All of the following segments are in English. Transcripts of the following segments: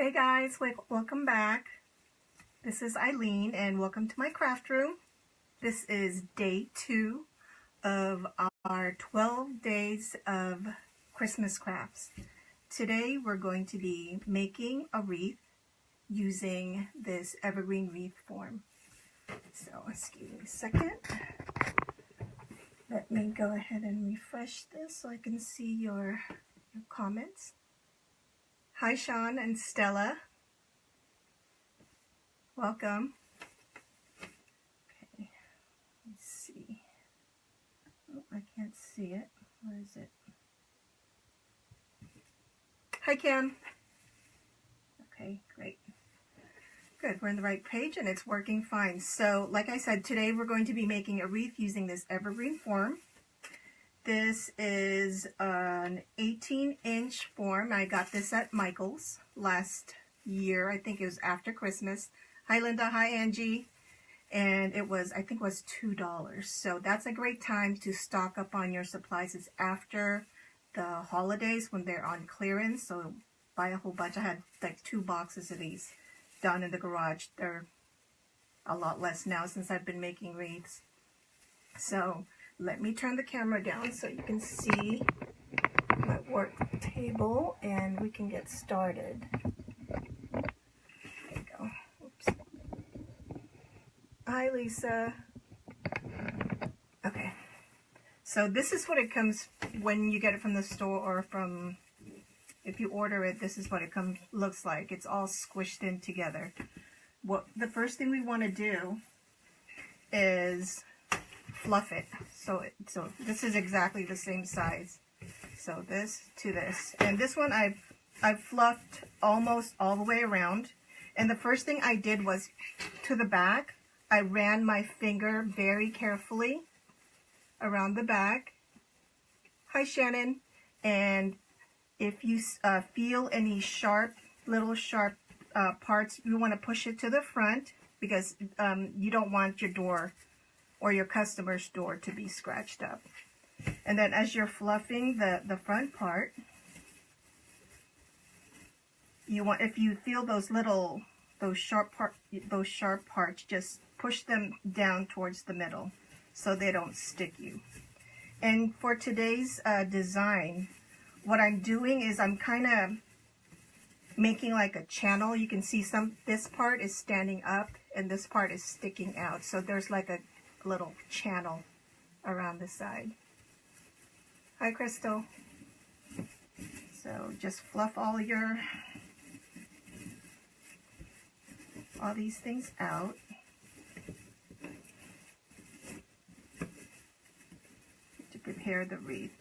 Hey guys, welcome back. This is Eileen and welcome to my craft room. This is day 2 of our 12 days of Christmas crafts. Today we're going to be making a wreath using this evergreen wreath form. So excuse me a second. Let me go ahead and refresh this so I can see your comments. Hi Sean and Stella. Welcome. Okay, let's see. Oh, I can't see it. Where is it? Hi Kim. Okay, great. Good, we're on the right page and it's working fine. So, like I said, today we're going to be making a wreath using this evergreen form. This is an 18-inch form. I got this at Michael's last year. I think it was after Christmas. Hi Linda, hi Angie. And it was, I think it was $2. So that's a great time to stock up on your supplies. It's after the holidays when they're on clearance. So buy a whole bunch. I had like 2 boxes of these down in the garage. They're a lot less now since I've been making wreaths. So let me turn the camera down so you can see my work table and we can get started. There you go. Oops. Hi, Lisa. Okay. So this is what it comes when you get it from the store or from, if you order it, this is what it looks like. It's all squished in together. What the first thing we want to do is fluff it. So this is exactly the same size. So this to this. And this one I've fluffed almost all the way around. And the first thing I did was to the back, I ran my finger very carefully around the back. Hi Shannon. And if you feel any little sharp parts, you want to push it to the front because you don't want your door or your customer's door to be scratched up. And then as you're fluffing the front part, if you feel those sharp parts, just push them down towards the middle so they don't stick you. And for today's design, what I'm doing is I'm kind of making like a channel. You can see this part is standing up and this part is sticking out. So there's like a little channel around the side. Hi Crystal. So just fluff all these things out. To prepare the wreath.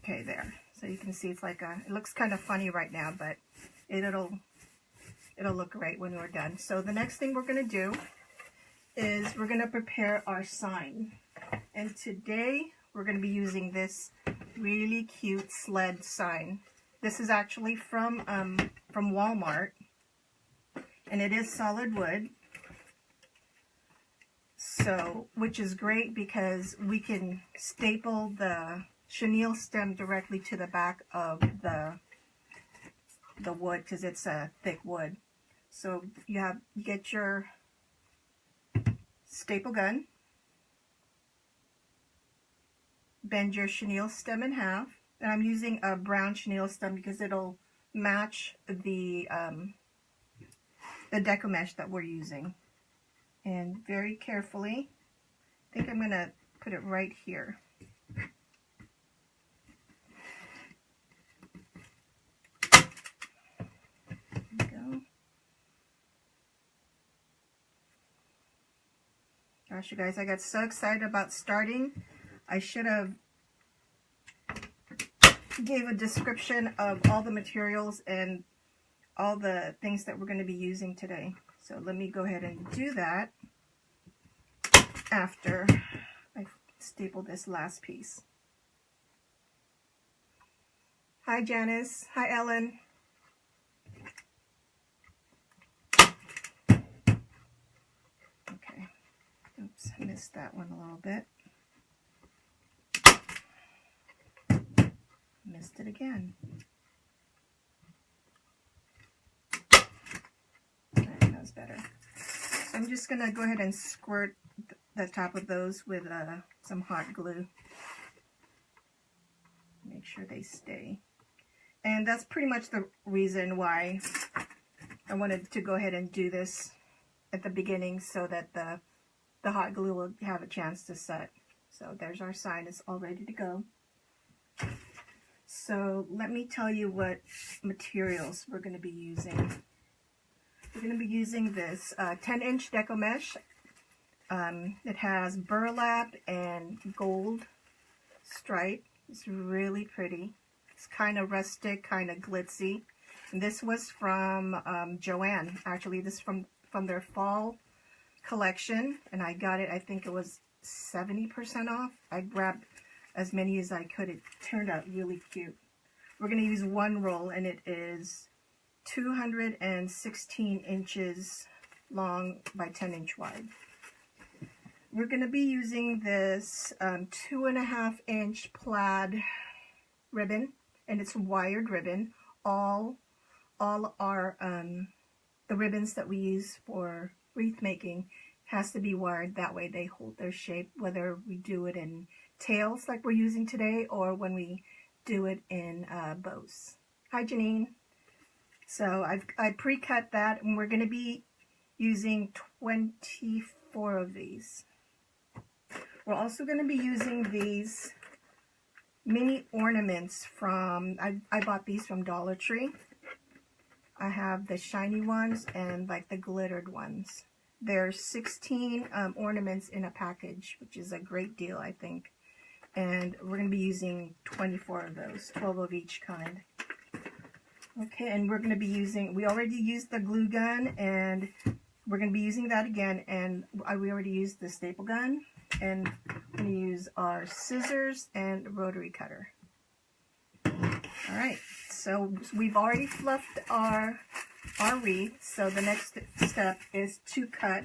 Okay, there. So you can see it's like it looks kind of funny right now, but it'll look great when we're done. So the next thing we're going to do is we're going to prepare our sign. And today we're going to be using this really cute sled sign. This is actually from Walmart, and it is solid wood. So, which is great because we can staple the chenille stem directly to the back of the wood because it's a thick wood. So you get your staple gun, bend your chenille stem in half, and I'm using a brown chenille stem because it'll match the deco mesh that we're using. And very carefully, I think I'm going to put it right here. Gosh, you guys, I got so excited about starting. I should have gave a description of all the materials and all the things that we're going to be using today. So let me go ahead and do that after I staple this last piece. Hi Janice. Hi Ellen. Okay. Oops, I missed that one a little bit. missed it again. That was better. So I'm just going to go ahead and squirt the top of those with some hot glue. Make sure they stay. And that's pretty much the reason why I wanted to go ahead and do this at the beginning, so that the hot glue will have a chance to set. So there's our sign. It's all ready to go. So let me tell you what materials we're going to be using. We're going to be using this 10-inch deco mesh. It has burlap and gold stripe. It's really pretty. It's kind of rustic, kind of glitzy. And this was from Joann. Actually, this is from their fall collection, and I got it, I think it was 70% off. I grabbed as many as I could. It turned out really cute. We're going to use one roll, and it is 216 inches long by 10 inch wide. We're going to be using this 2.5 inch plaid ribbon, and it's wired ribbon. All our the ribbons that we use for wreath making has to be wired. That way they hold their shape, whether we do it in tails like we're using today, or when we do it in bows. Hi, Janine. So I pre-cut that, and we're going to be using 24 of these. We're also going to be using these mini ornaments from, I bought these from Dollar Tree. I have the shiny ones and like the glittered ones. There's 16 ornaments in a package, which is a great deal, I think. And we're going to be using 24 of those, 12 of each kind. Okay, and we're going to be using, we already used the glue gun, and we're going to be using that again. And we already used the staple gun. And we're going to use our scissors and rotary cutter. All right, so we've already fluffed our wreath. So the next step is to cut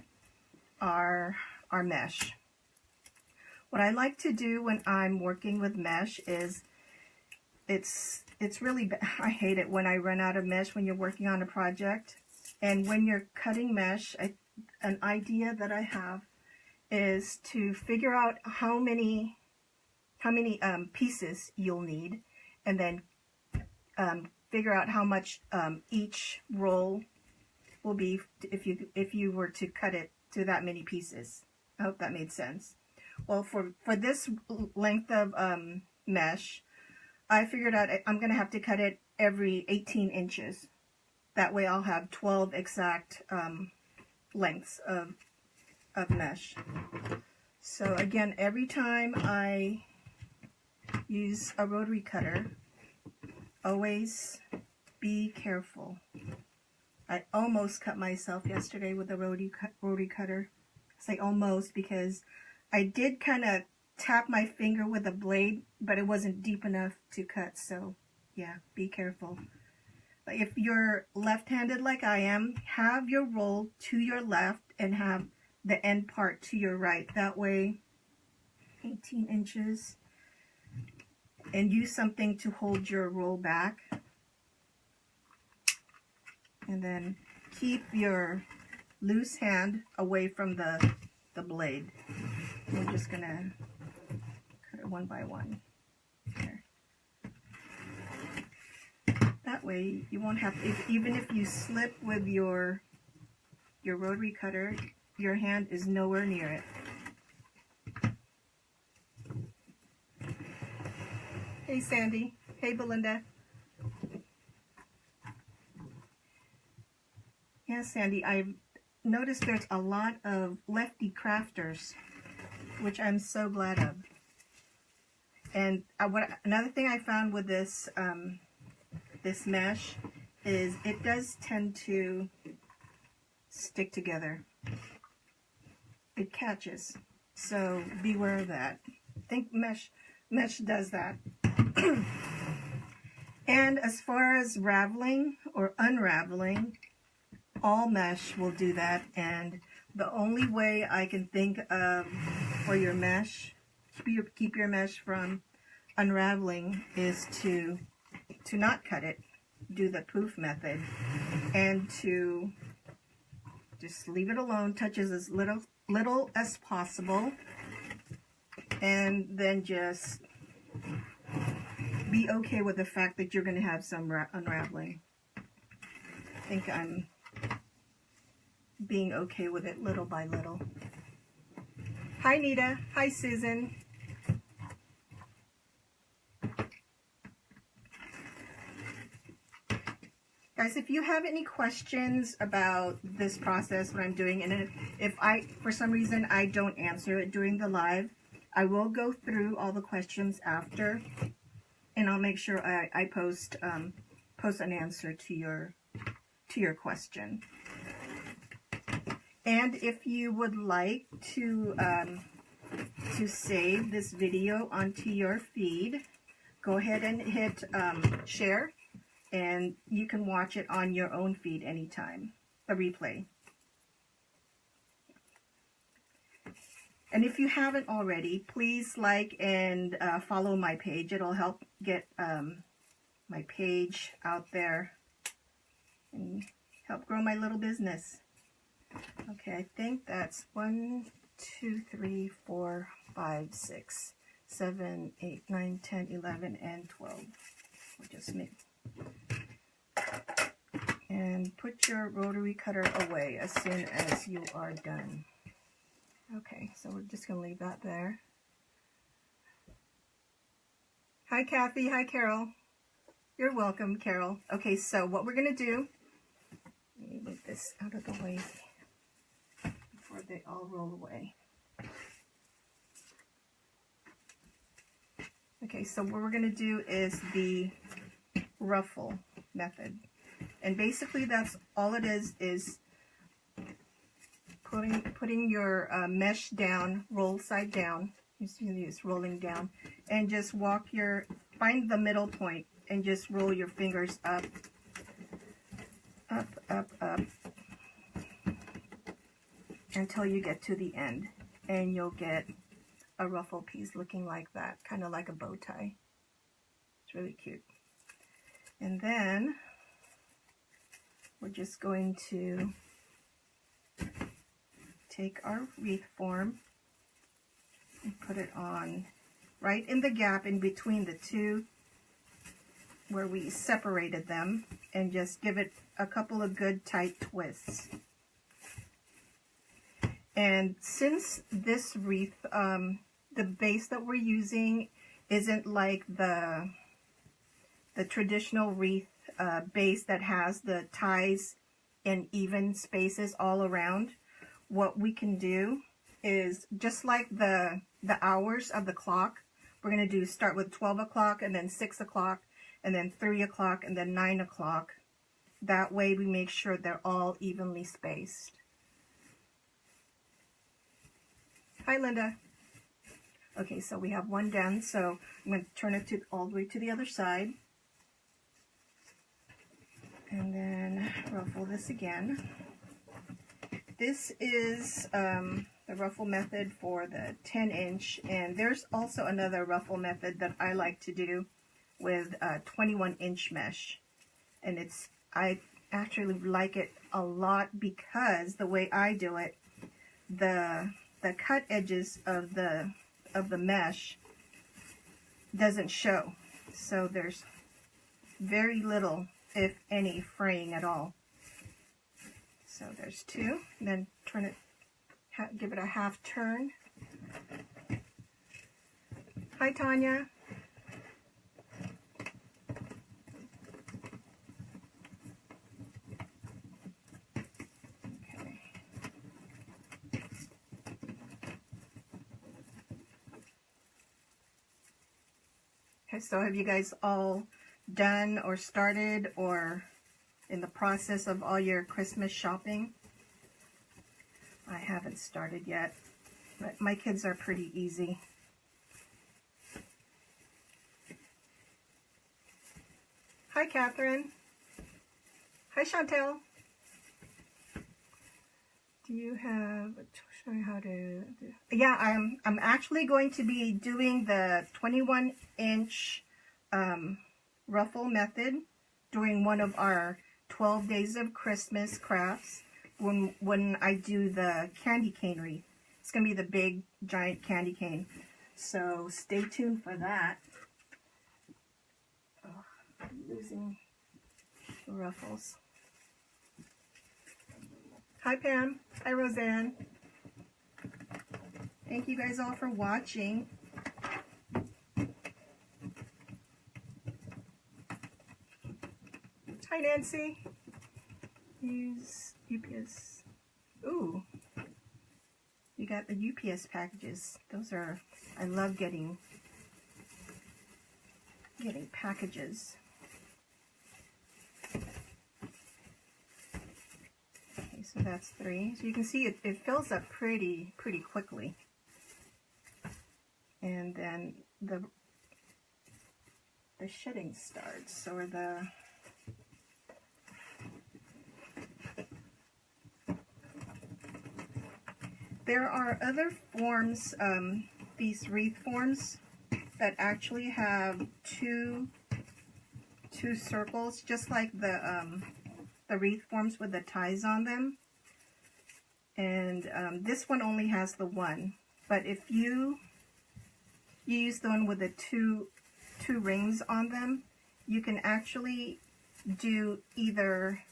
our mesh. What I like to do when I'm working with mesh is, it's really, I hate it when I run out of mesh when you're working on a project. And when you're cutting mesh, an idea that I have is to figure out how many pieces you'll need, and then figure out how much each roll will be if you were to cut it to that many pieces. I hope that made sense. Well, for this length of mesh, I figured out I'm going to have to cut it every 18 inches. That way I'll have 12 exact lengths of mesh. So again, every time I use a rotary cutter, always be careful. I almost cut myself yesterday with a rotary cutter. I say almost because I did kind of tap my finger with a blade, but it wasn't deep enough to cut. So yeah, be careful. But if you're left-handed like I am, have your roll to your left and have the end part to your right. That way, 18 inches. And use something to hold your roll back. And then keep your loose hand away from the blade. We're just going to cut it one by one. There. That way you won't have to, even if you slip with your rotary cutter, your hand is nowhere near it. Hey Sandy. Hey Belinda. Yeah, Sandy, I've noticed there's a lot of lefty crafters, which I'm so glad of. And another thing I found with this this mesh is it does tend to stick together. It catches, so beware of that. I think mesh does that. And as far as raveling or unraveling, all mesh will do that. And the only way I can think of for your mesh, keep your mesh from unraveling is to not cut it, do the poof method, and to just leave it alone, touches as little as possible, and then just be okay with the fact that you're going to have some unraveling. I think I'm being okay with it little by little. Hi Nita, hi Susan. Guys, if you have any questions about this process, what I'm doing, and if for some reason I don't answer it during the live, I will go through all the questions after, and I'll make sure I post an answer to your question. And if you would like to save this video onto your feed, go ahead and hit share, and you can watch it on your own feed anytime, a replay. And if you haven't already, please like and follow my page. It'll help get my page out there and help grow my little business. Okay, I think that's 1, 2, 3, 4, 5, 6, 7, 8, 9, 10, 11, and 12. We'll just make. And put your rotary cutter away as soon as you are done. Okay, so we're just going to leave that there. Hi Kathy, hi Carol. You're welcome, Carol. Okay, so what we're going to do, let me move this out of the way before they all roll away. Okay, so what we're going to do is the ruffle method. And basically that's all it is putting your mesh down, roll side down, just rolling down, and just find the middle point and just roll your fingers up, up, up, up, until you get to the end, and you'll get a ruffle piece looking like that, kind of like a bow tie. It's really cute. And then we're just going to take our wreath form and put it on right in the gap in between the two where we separated them, and just give it a couple of good tight twists. And since this wreath, the base that we're using isn't like the traditional wreath base that has the ties in even spaces all around, what we can do is, just like the hours of the clock, we're going to start with 12 o'clock and then 6 o'clock and then 3 o'clock and then 9 o'clock. That way we make sure they're all evenly spaced. Hi Linda. Okay, so we have one done, so I'm going to turn it all the way to the other side. And then ruffle this again. This is the ruffle method for the 10-inch, and there's also another ruffle method that I like to do with 21-inch mesh. And I actually like it a lot because the way I do it, the cut edges of the mesh doesn't show, so there's very little, if any, fraying at all. So there's two, and then turn it, give it a half turn. Hi Tanya. Okay. Okay, so have you guys all done or started or in the process of all your Christmas shopping? I haven't started yet, but my kids are pretty easy. Hi Catherine. Hi Chantel. Do you have a Show you how to do. Yeah, I'm actually going to be doing the 21-inch ruffle method during one of our 12 days of Christmas crafts when I do the candy cane wreath. It's gonna be the big giant candy cane. So stay tuned for that. Oh, I'm losing the ruffles. Hi Pam. Hi Roseanne. Thank you guys all for watching. Hi Nancy. Use UPS. Ooh. You got the UPS packages. Those are, I love getting packages. Okay, so that's 3. So you can see it fills up pretty quickly. And then the shedding starts, or there are other forms, these wreath forms, that actually have two circles, just like the wreath forms with the ties on them. And this one only has the one, but if you use the one with the two rings on them, you can actually do either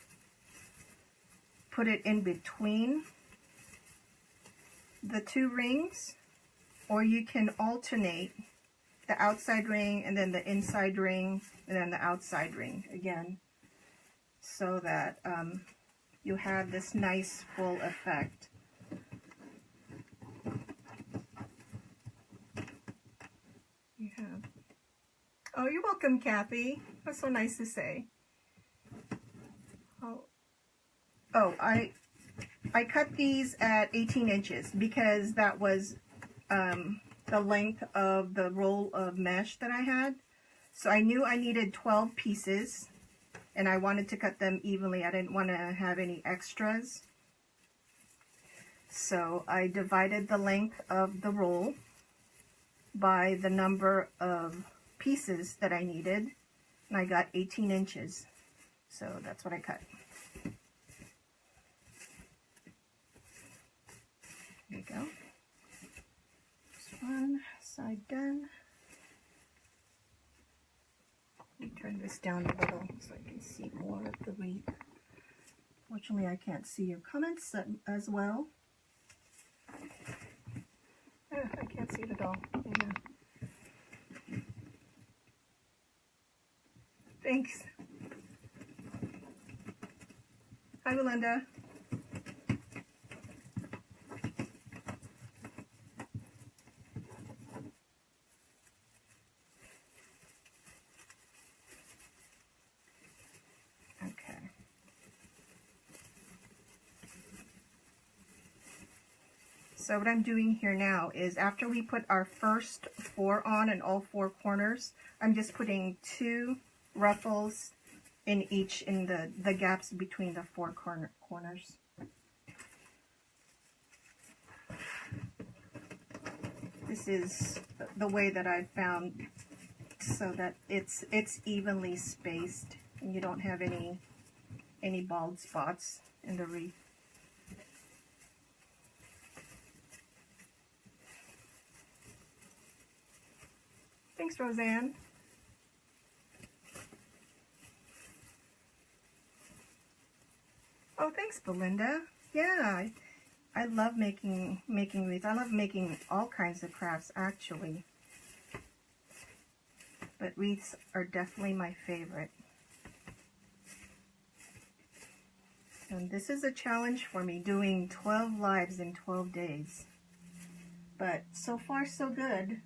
put it in between the 2 rings, or you can alternate the outside ring and then the inside ring and then the outside ring again, so that you have this nice full effect. You have, oh, you're welcome, Kathy. That's so nice to say. Oh, I cut these at 18 inches because that was the length of the roll of mesh that I had. So I knew I needed 12 pieces, and I wanted to cut them evenly. I didn't want to have any extras. So I divided the length of the roll by the number of pieces that I needed, and I got 18 inches. So that's what I cut. There you go. This one side done. Let me turn this down a little so I can see more of the wreath. Fortunately, I can't see your comments as well. I can't see it at all. Yeah. Thanks. Hi, Melinda. So what I'm doing here now is, after we put our first 4 on in all 4 corners, I'm just putting 2 ruffles in the gaps between the 4 corners. This is the way that I've found, so that it's evenly spaced and you don't have any bald spots in the wreath. Thanks, Roseanne. Oh, thanks, Belinda. Yeah, I love making wreaths. I love making all kinds of crafts, actually. But wreaths are definitely my favorite. And this is a challenge for me, doing 12 lives in 12 days. But so far, so good.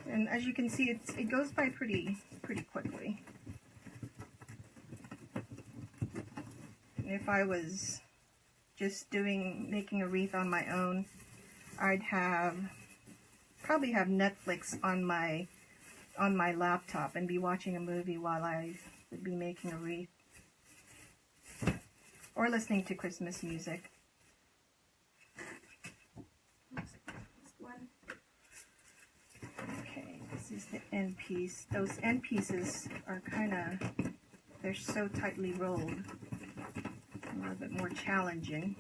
And as you can see, it goes by pretty quickly. And if I was just making a wreath on my own, I'd probably have Netflix on my laptop and be watching a movie while I would be making a wreath. or listening to Christmas music. Okay, this is the end piece. Those end pieces are kind of, they're so tightly rolled, a little bit more challenging.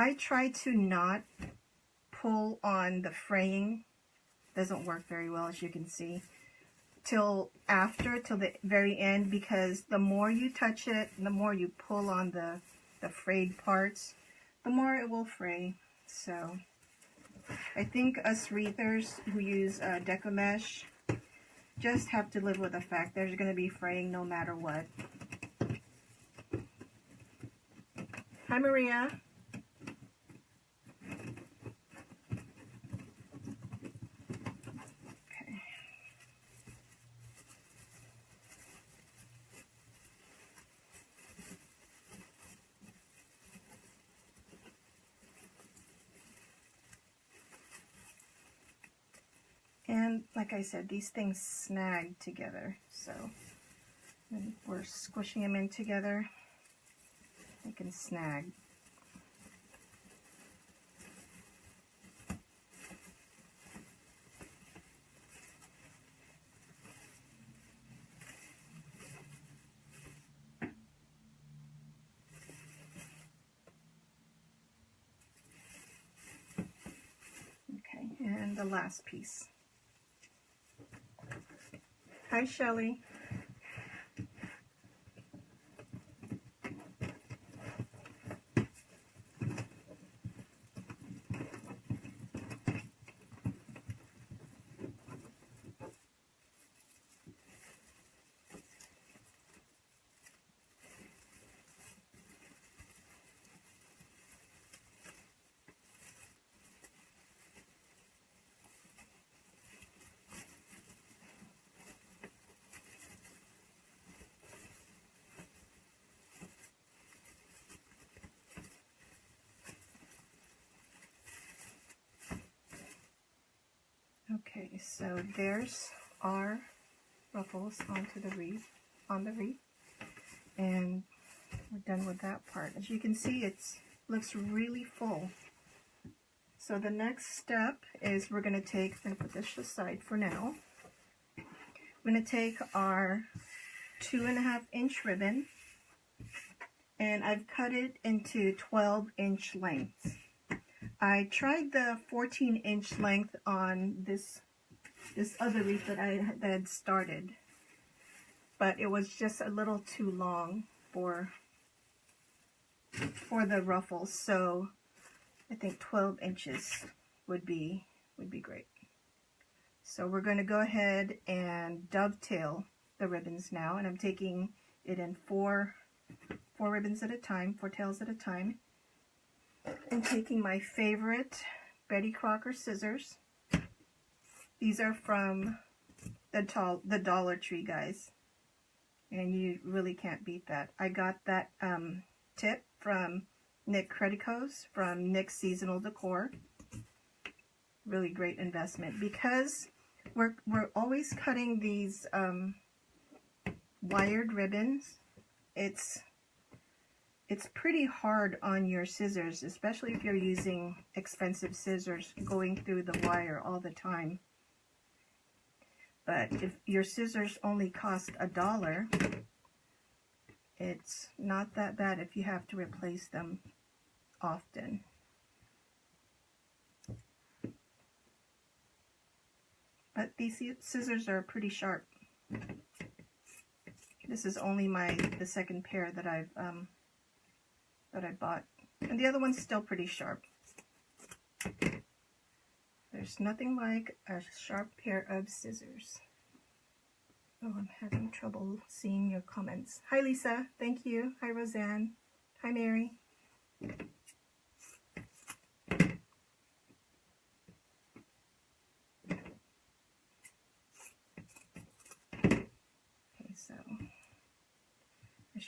I try to not pull on the fraying. Doesn't work very well, as you can see, till the very end, because the more you touch it, the more you pull on the frayed parts, the more it will fray. So I think us wreathers who use Deco Mesh just have to live with the fact there's going to be fraying no matter what. Hi, Maria. And like I said, these things snag together, so when we're squishing them in together, they can snag. Okay, and the last piece. Hi, Shelley. Okay, so there's our ruffles onto the wreath, on the wreath, and we're done with that part. As you can see, it looks really full. So the next step is we're going to put this aside for now. We're going to take our 2.5 inch ribbon, and I've cut it into 12-inch lengths. I tried the 14-inch length on this other wreath that I had started, but it was just a little too long for the ruffles, so I think 12 inches would be great. So we're going to go ahead and dovetail the ribbons now, and I'm taking it in four ribbons at a time, 4 tails at a time. And taking my favorite Betty Crocker scissors. These are from the Dollar Tree, guys, and you really can't beat that. I got that tip from Nick Creticos from Nick's Seasonal Decor. Really great investment, because we're always cutting these wired ribbons. It's pretty hard on your scissors, especially if you're using expensive scissors going through the wire all the time. But if your scissors only cost $1, it's not that bad if you have to replace them often. But these scissors are pretty sharp. This is only the second pair that I bought, and the other one's still pretty sharp. There's nothing like a sharp pair of scissors. Oh, I'm having trouble seeing your comments. Hi, Lisa. Thank you. Hi, Roseanne. Hi, Mary.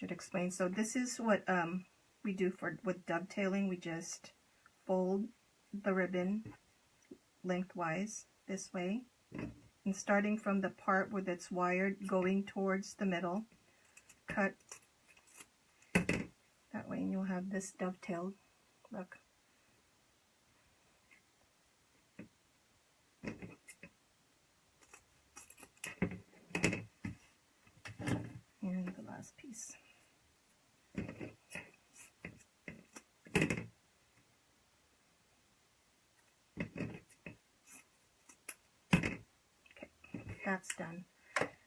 should explain. So this is what we do with dovetailing. We just fold the ribbon lengthwise this way, and starting from the part where that's wired going towards the middle, cut that way, and you'll have this dovetailed look. And the last piece. That's done.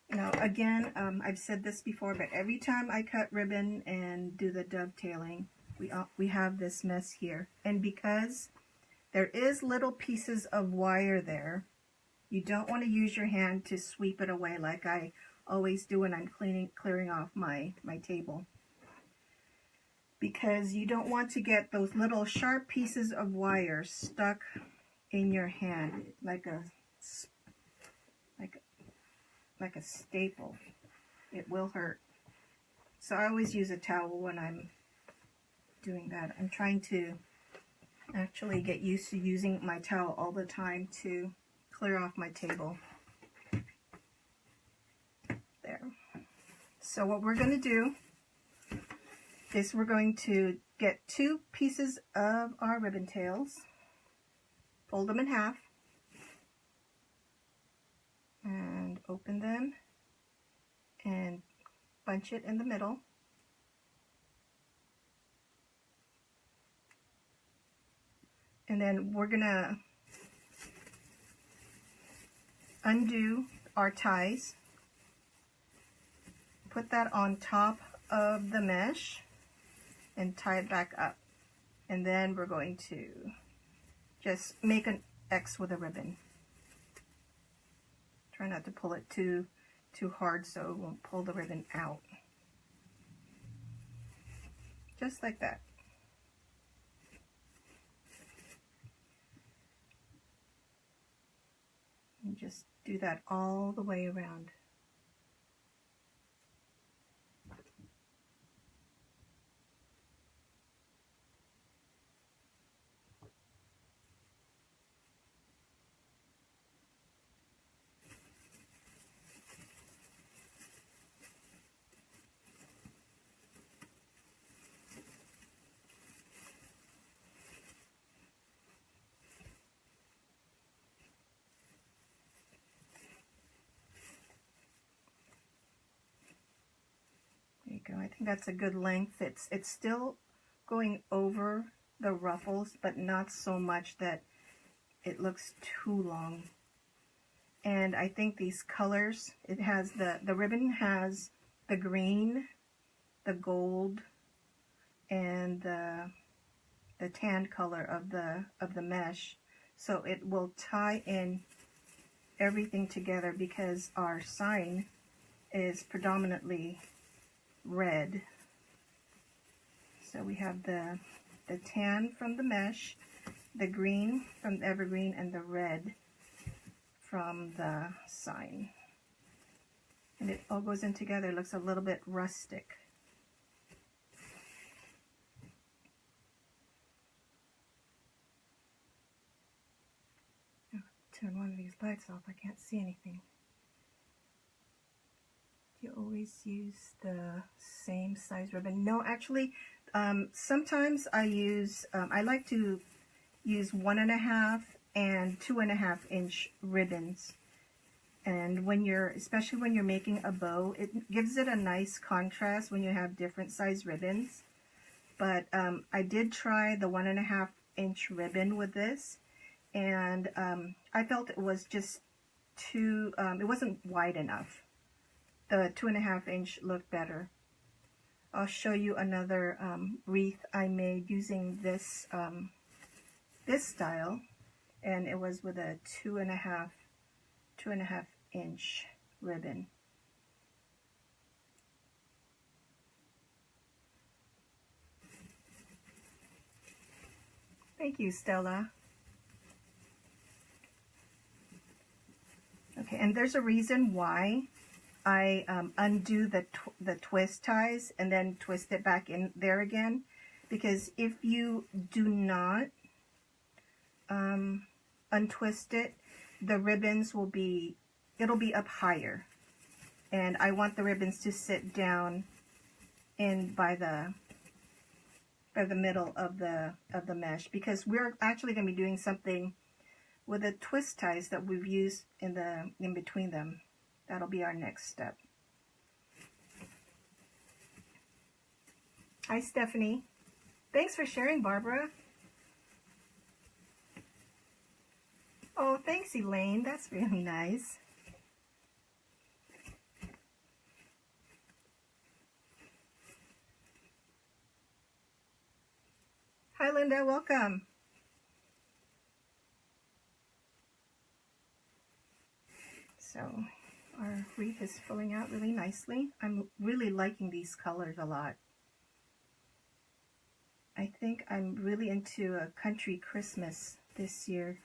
Now again, I've said this before, but every time I cut ribbon and do the dovetailing, we have this mess here. And because there is little pieces of wire there, you don't want to use your hand to sweep it away like I always do when I'm clearing off my table. Because you don't want to get those little sharp pieces of wire stuck in your hand like a staple. It will hurt. So I always use a towel when I'm doing that. I'm trying to actually get used to using my towel all the time to clear off my table. There. So what we're going to do is we're going to get 2 pieces of our ribbon tails, fold them in half, and open them and bunch it in the middle. And then we're gonna undo our ties, put that on top of the mesh and tie it back up. And then we're going to just make an X with a ribbon. Try not to pull it too hard so it won't pull the ribbon out. Just like that. And just do that all the way around. Go. I think that's a good length. It's still going over the ruffles, but not so much that it looks too long. And I think these colors, it has the ribbon has the green, the gold, and the tan color of the mesh. So it will tie in everything together because our sign is predominantly red. So we have the tan from the mesh, the green from the evergreen, and the red from the sign. And it all goes in together. It looks a little bit rustic. Oh, turn one of these lights off. I can't see anything. You always use the same size ribbon? No, actually, sometimes I use, I like to use 1.5 and 2.5 inch ribbons. And when especially when you're making a bow, it gives it a nice contrast when you have different size ribbons. But I did try the 1.5 inch ribbon with this, and I felt it was just too, it wasn't wide enough. The 2.5 inch looked better. I'll show you another wreath I made using this this style, and it was with a 2.5 inch ribbon. Thank you, Stella. Okay, and there's a reason why I undo the twist ties and then twist it back in there again, because if you do not untwist it, the ribbons will be, it'll be up higher, and I want the ribbons to sit down in by the middle of the mesh, because we're actually going to be doing something with the twist ties that we've used in between them. That'll be our next step. Hi, Stephanie. Thanks for sharing, Barbara. Oh, thanks, Elaine. That's really nice. Hi, Linda. Welcome. So our wreath is filling out really nicely. I'm really liking these colors a lot. I think I'm really into a country Christmas this year.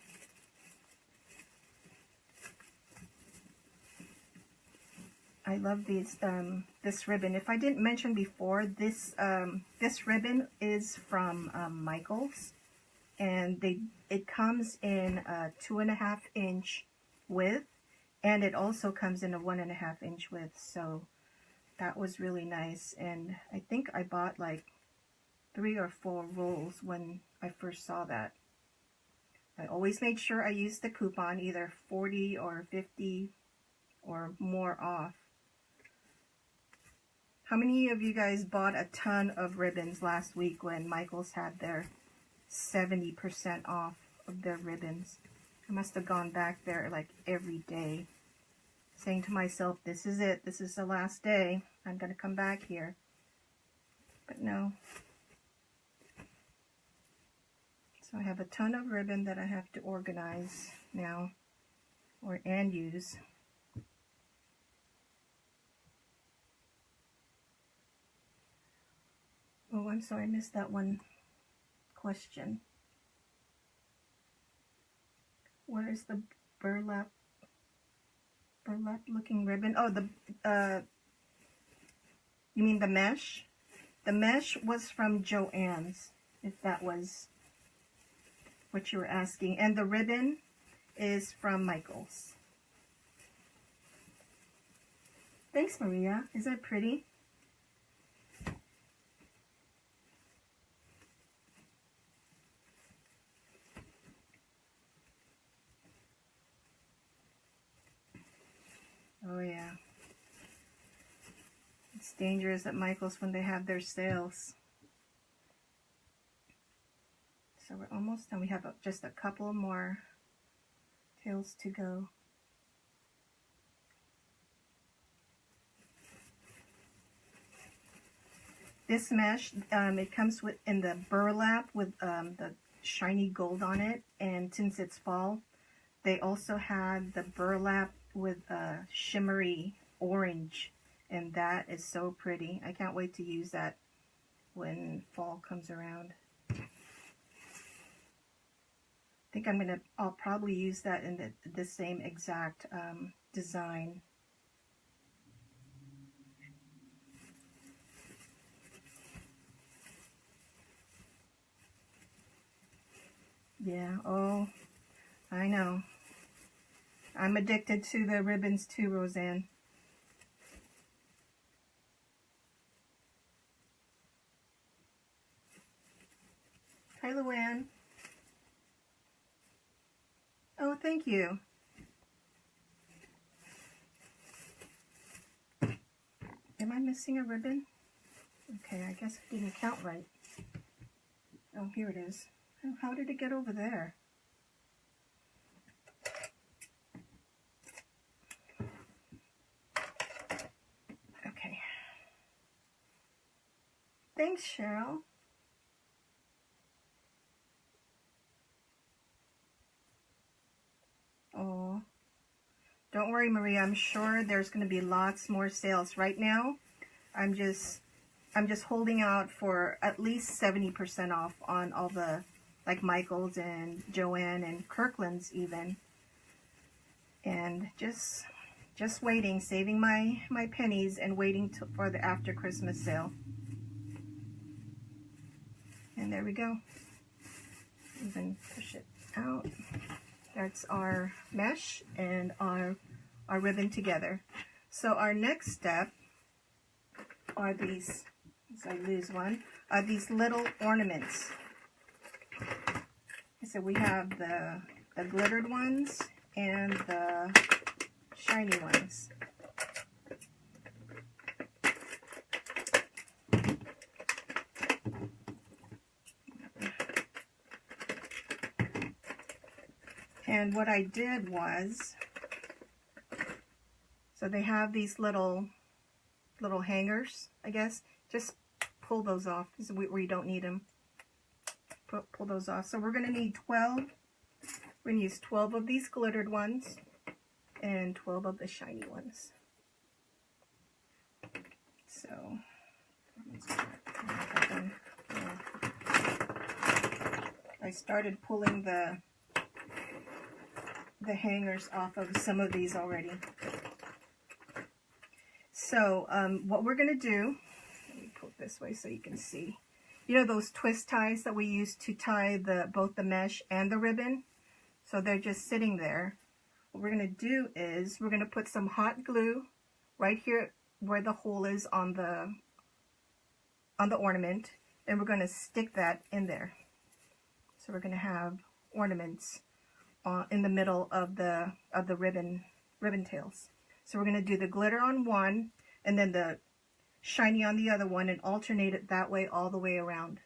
I love these this ribbon. If I didn't mention before, this ribbon is from Michaels, and it comes in a 2.5 inch width, and it also comes in a 1.5 inch width. So that was really nice, and I think I bought like 3 or 4 rolls when I first saw that. I always made sure I used the coupon, either 40 or 50 or more off. How many of you guys bought a ton of ribbons last week when Michaels had their 70% off of their ribbons? I must have gone back there like every day, saying to myself, this is it, this is the last day, I'm going to come back here. But no. So I have a ton of ribbon that I have to organize now, and use. Oh, I'm sorry, I missed that one question. Where is the burlap looking ribbon? Oh, you mean the mesh? The mesh was from Joann's, if that was what you were asking. And the ribbon is from Michaels. Thanks, Maria. Is that pretty? Oh yeah. It's dangerous at Michaels when they have their sales. So we're almost done. We have just a couple more tails to go. This mesh, it comes in the burlap with the shiny gold on it, and since it's fall, they also had the burlap with a shimmery orange, and that is so pretty. I can't wait to use that when fall comes around. I think I'll probably use that in the same exact design. Yeah, oh, I know. I'm addicted to the ribbons too, Roseanne. Hi, Luann. Oh, thank you. Am I missing a ribbon? Okay, I guess I didn't count right. Oh, here it is. Oh, how did it get over there? Okay. Thanks, Cheryl. Oh, don't worry, Maria. I'm sure there's going to be lots more sales. Right now, I'm just holding out for at least 70% off on all the, like, Michaels and Joann and Kirkland's even. And just Just waiting, saving my pennies and waiting for the after Christmas sale. And there we go. Even push it out. That's our mesh and our ribbon together. So our next step are these, so I lose one, are these little ornaments. So we have the glittered ones and the shiny ones. And what I did was, so they have these little hangers, I guess. Just pull those off where you don't need them. Pull those off. So we're going to need 12. We're going to use 12 of these glittered ones and 12 of the shiny ones. So I started pulling the hangers off of some of these already. So what we're going to do, let me put it this way so you can see. You know those twist ties that we use to tie both the mesh and the ribbon? So they're just sitting there. What we're going to do is we're going to put some hot glue right here where the hole is on the ornament, and we're going to stick that in there. So we're going to have ornaments in the middle of the ribbon tails. So we're going to do the glitter on one and then the shiny on the other one and alternate it that way all the way around.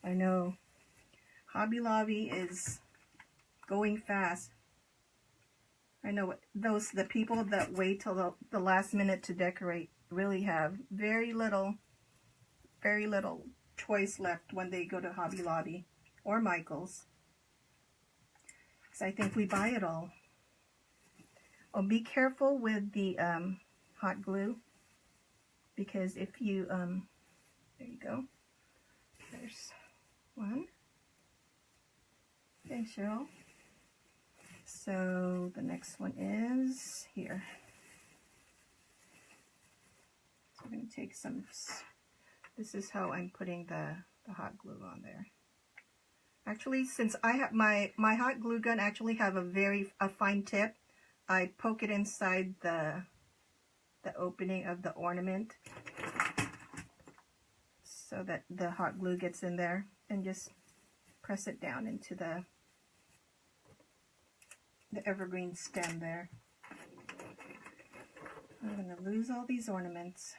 I know Hobby Lobby is going fast. I know the people that wait till the last minute to decorate really have very little choice left when they go to Hobby Lobby or Michael's. So I think we buy it all. Oh, be careful with the hot glue, because if you, there you go. There's one. Okay, Cheryl. So the next one is here. So we're going to take some, this is how I'm putting the hot glue on there. Actually, since I have my hot glue gun actually have a fine tip, I poke it inside the opening of the ornament so that the hot glue gets in there, and just press it down into the evergreen stem there. I'm going to lose all these ornaments.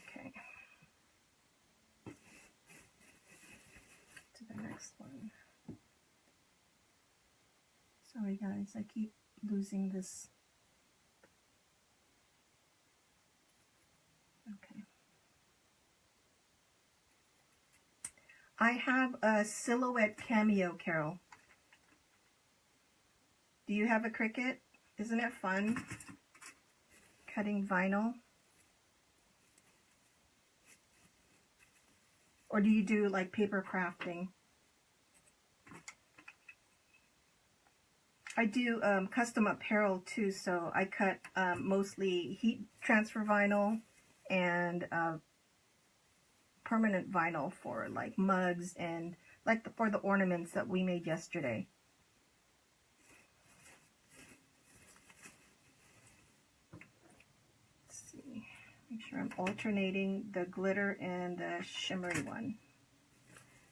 Okay. To the next one. Sorry guys, I keep losing this. Okay. I have a silhouette cameo, Carol. Do you have a Cricut? Isn't it fun? Cutting vinyl? Or do you do like paper crafting? I do custom apparel too, so I cut mostly heat transfer vinyl and permanent vinyl for like mugs and like for the ornaments that we made yesterday. Let's see, make sure I'm alternating the glitter and the shimmery one.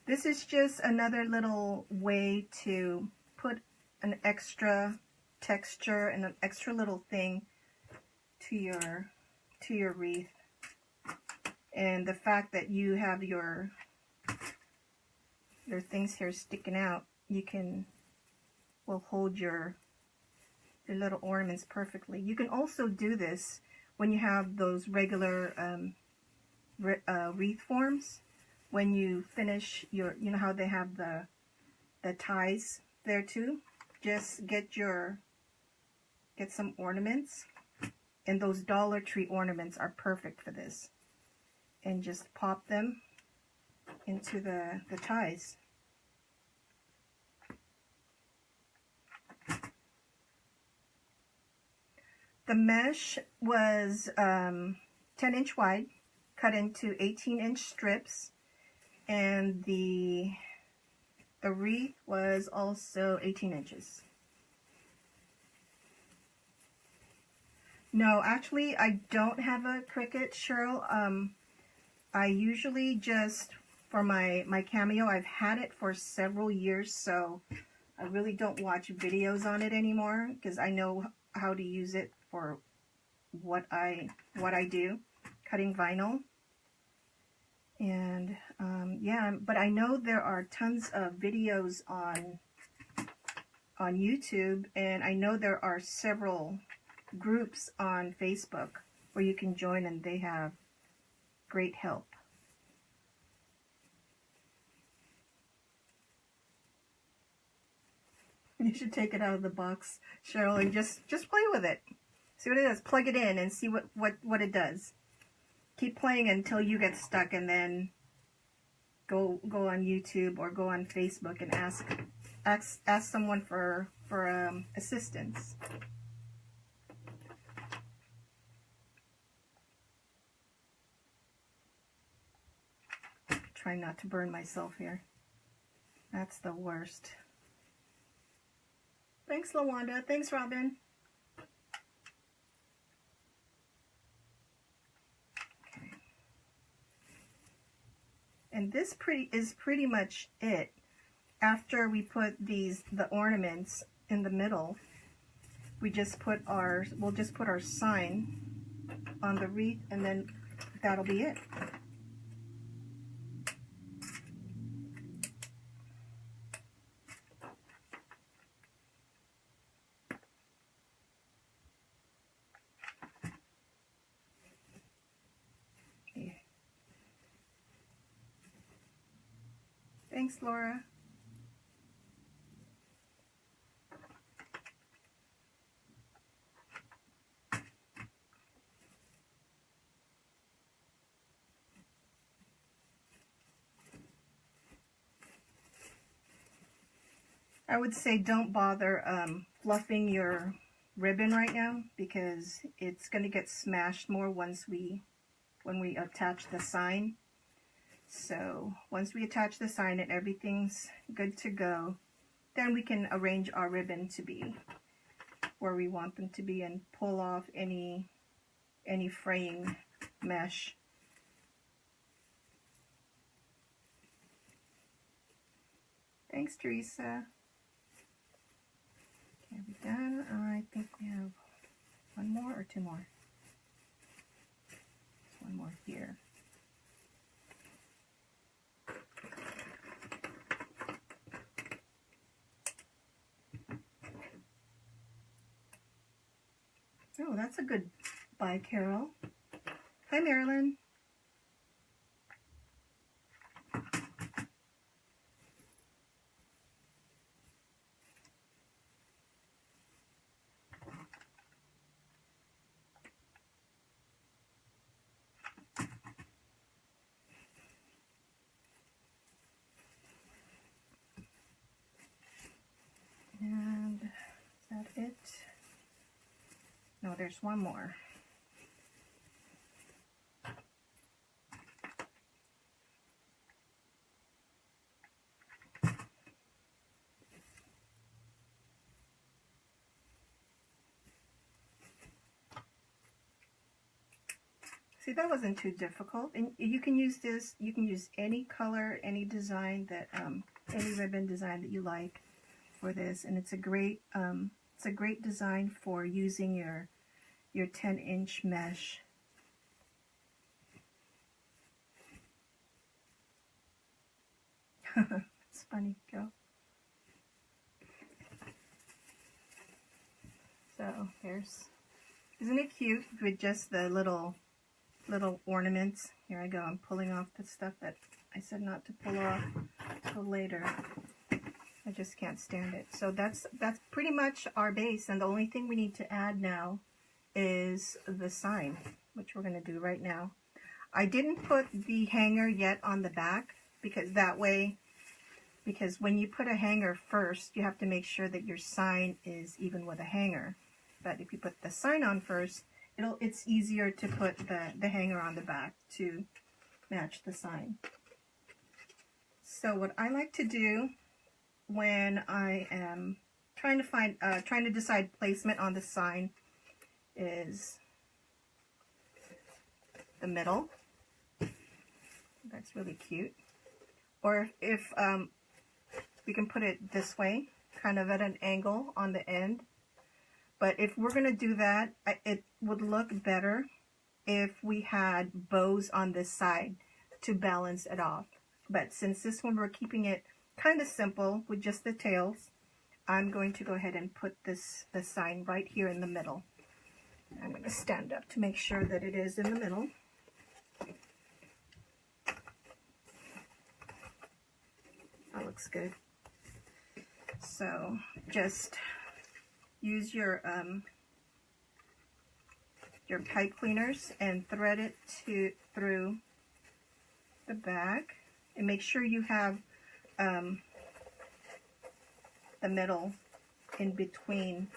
This is just another little way to put an extra texture and an extra little thing to your wreath. And the fact that you have your things here sticking out, will hold your little ornaments perfectly. You can also do this when you have those regular wreath forms. When you finish you know how they have the ties there too. Just get some ornaments And those Dollar Tree ornaments are perfect for this. And just pop them into the ties. The mesh was 10-inch wide, cut into 18-inch strips, and the wreath was also 18 inches. No, actually, I don't have a Cricut, Cheryl. I usually just, for my Cameo, I've had it for several years, so I really don't watch videos on it anymore because I know how to use it for what I do, cutting vinyl. And yeah, but I know there are tons of videos on YouTube, and I know there are several groups on Facebook where you can join, and they have great help. You should take it out of the box, Cheryl, and just play with it. See what it does. Plug it in and see what it does. Keep playing until you get stuck, and then go on YouTube or go on Facebook and ask someone for assistance. Try not to burn myself here. That's the worst. Thanks, LaWanda. Thanks, Robin. Okay. And this is pretty much it. After we put the ornaments in the middle, we'll just put our sign on the wreath, and then that'll be it. Thanks, Laura. I would say don't bother fluffing your ribbon right now, because it's going to get smashed more when we attach the sign. So once we attach the sign and everything's good to go, then we can arrange our ribbon to be where we want them to be and pull off any fraying mesh. Thanks, Teresa. Okay, are we done? I think we have one more or two more. There's one more here. Oh, that's a good buy, Carol. Hi, Marilyn. And is that it? No, there's one more. See, that wasn't too difficult. And you can use this, you can use any color, any design that, any ribbon design that you like for this. And it's a great design for using your 10-inch mesh. It's funny, go. So there's, isn't it cute with just the little ornaments? Here I go, I'm pulling off the stuff that I said not to pull off till later. I just can't stand it. So that's pretty much our base, and the only thing we need to add now is the sign, which we're going to do right now. I didn't put the hanger yet on the back because when you put a hanger first, you have to make sure that your sign is even with a hanger. But if you put the sign on first, it's easier to put the hanger on the back to match the sign. So what I like to do when I am trying to decide placement on the sign is the middle. That's really cute. Or if we can put it this way, kind of at an angle on the end. But if we're going to do that, it would look better if we had bows on this side to balance it off. But since this one we're keeping it kind of simple with just the tails, I'm going to go ahead and put the sign right here in the middle. I'm going to stand up to make sure that it is in the middle. That looks good. So just use your pipe cleaners and thread it through the back, and make sure you have the middle in between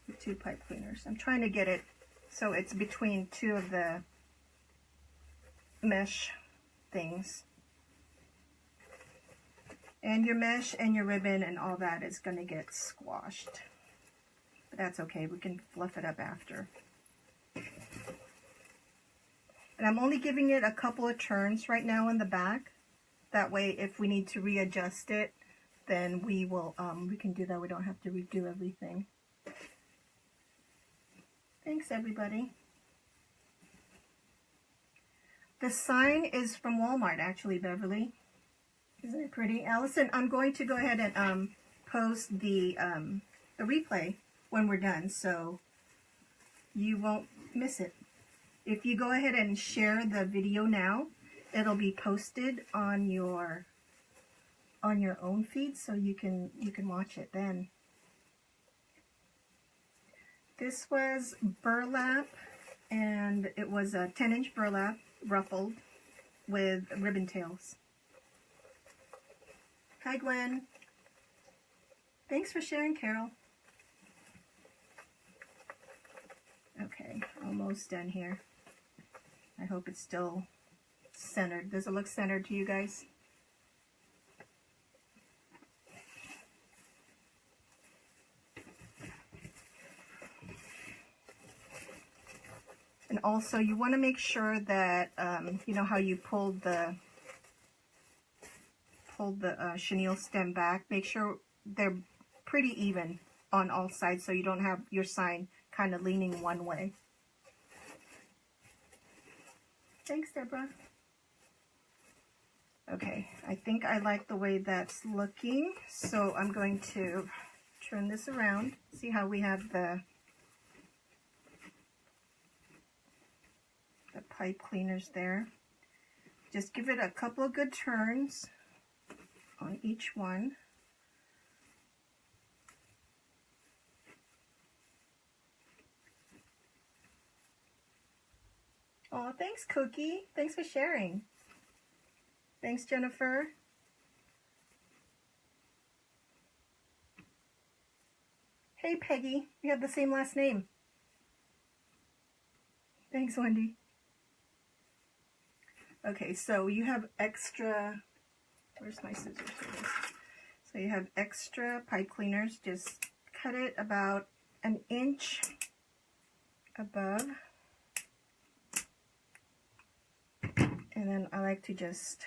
the two pipe cleaners. I'm trying to get it so it's between two of the mesh things. And your mesh and your ribbon and all that is going to get squashed. But that's okay, we can fluff it up after. And I'm only giving it a couple of turns right now in the back. That way if we need to readjust it, then we can do that. We don't have to redo everything. Thanks everybody. The sign is from Walmart actually, Beverly. Isn't it pretty? Allison, I'm going to go ahead and post the replay when we're done, so you won't miss it. If you go ahead and share the video now, it'll be posted on your own feed, so you can watch it then. This was burlap, and it was a 10-inch burlap ruffled with ribbon tails. Hi, Gwen. Thanks for sharing, Carol. Okay, almost done here. I hope it's still centered. Does it look centered to you guys? And also, you want to make sure that, you know how you pulled the chenille stem back, make sure they're pretty even on all sides so you don't have your sign kind of leaning one way. Thanks, Deborah. Okay, I think I like the way that's looking, so I'm going to turn this around. See how we have the pipe cleaners there. Just give it a couple of good turns on each one. Oh, thanks, Cookie. Thanks for sharing. Thanks, Jennifer. Hey, Peggy. We have the same last name. Thanks, Wendy. Okay, so you have extra... Where's my scissors? So you have extra pipe cleaners. Just cut it about an inch above. And then I like to just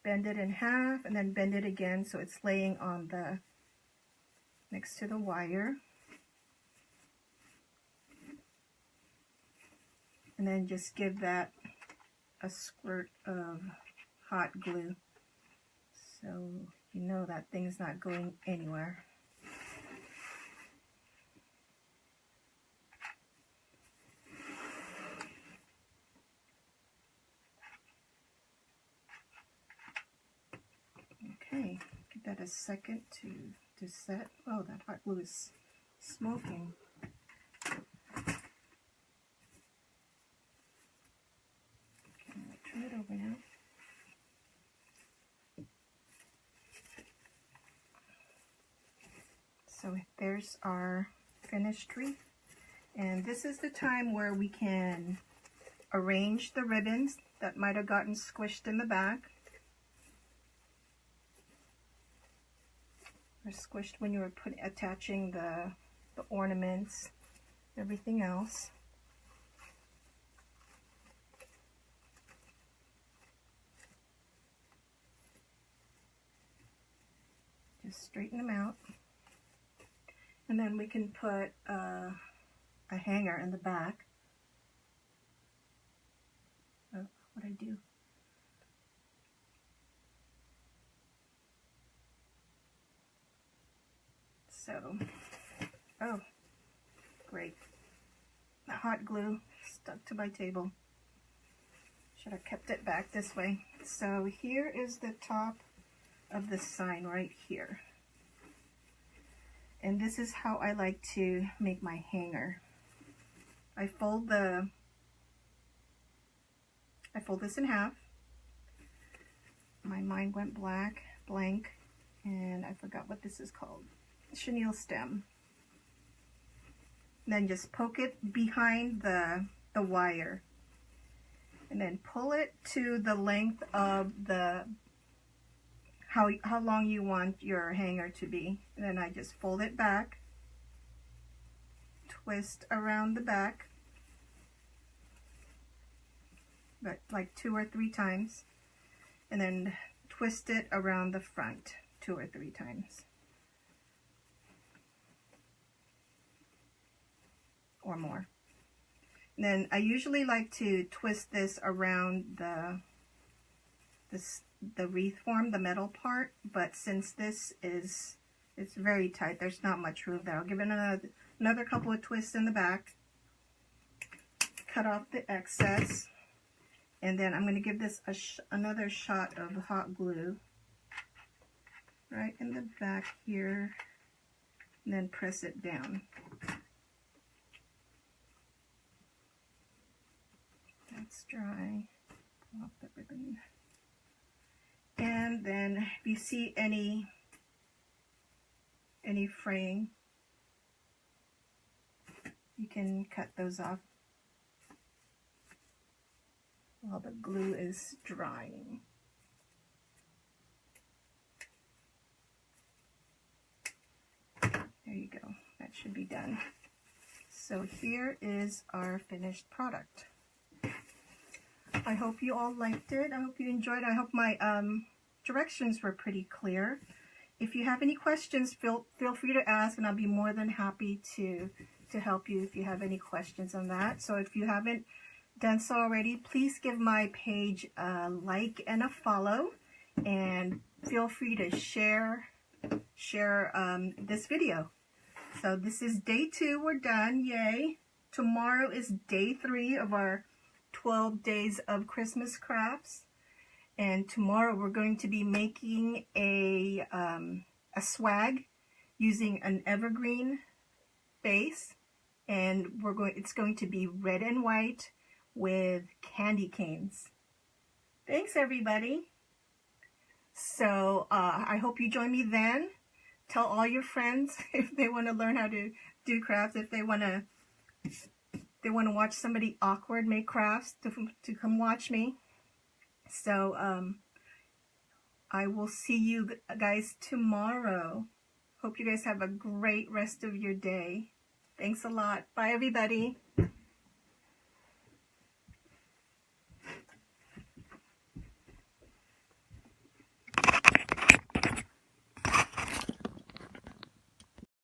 bend it in half and then bend it again so it's laying on the next to the wire. And then just give that a squirt of hot glue so you know that thing's not going anywhere. Okay, give that a second to set. Oh, that hot glue is smoking. Okay, I'll turn it over now. So there's our finished wreath. And this is the time where we can arrange the ribbons that might have gotten squished in the back. Or squished when you were attaching the ornaments, everything else. Just straighten them out. And then we can put a hanger in the back. Oh, what'd I do? So, oh, great. The hot glue stuck to my table. Should have kept it back this way. So here is the top of the sign right here. And this is how I like to make my hanger. I fold this in half. My mind went blank, and I forgot what this is called. Chenille stem. And then just poke it behind the wire. And then pull it to the length of the how long you want your hanger to be. And then I just fold it back, twist around the back, but like 2 or 3 times, and then twist it around the front 2 or 3 times. Or more. And then I usually like to twist this around the wreath form, the metal part, but since this is, it's very tight, there's not much room there. I'll give it another couple of twists in the back, cut off the excess, and then I'm going to give this another shot of hot glue right in the back here, and then press it down. That's dry. Pull off the ribbon. And then if you see any fraying, you can cut those off while the glue is drying. There you go. That should be done. So here is our finished product. I hope you all liked it. I hope you enjoyed it. I hope my directions were pretty clear. If you have any questions, feel free to ask, and I'll be more than happy to help you if you have any questions on that. So if you haven't done so already, please give my page a like and a follow, and feel free to share this video. So this is day 2. We're done. Yay! Tomorrow is day 3 of our 12 days of Christmas crafts, and tomorrow we're going to be making a swag using an evergreen base, and it's going to be red and white with candy canes. Thanks everybody. So I hope you join me then. Tell all your friends if they want to learn how to do crafts, if they want to watch somebody awkward make crafts, to come watch me. So I will see you guys tomorrow. Hope you guys have a great rest of your day. Thanks a lot. Bye everybody.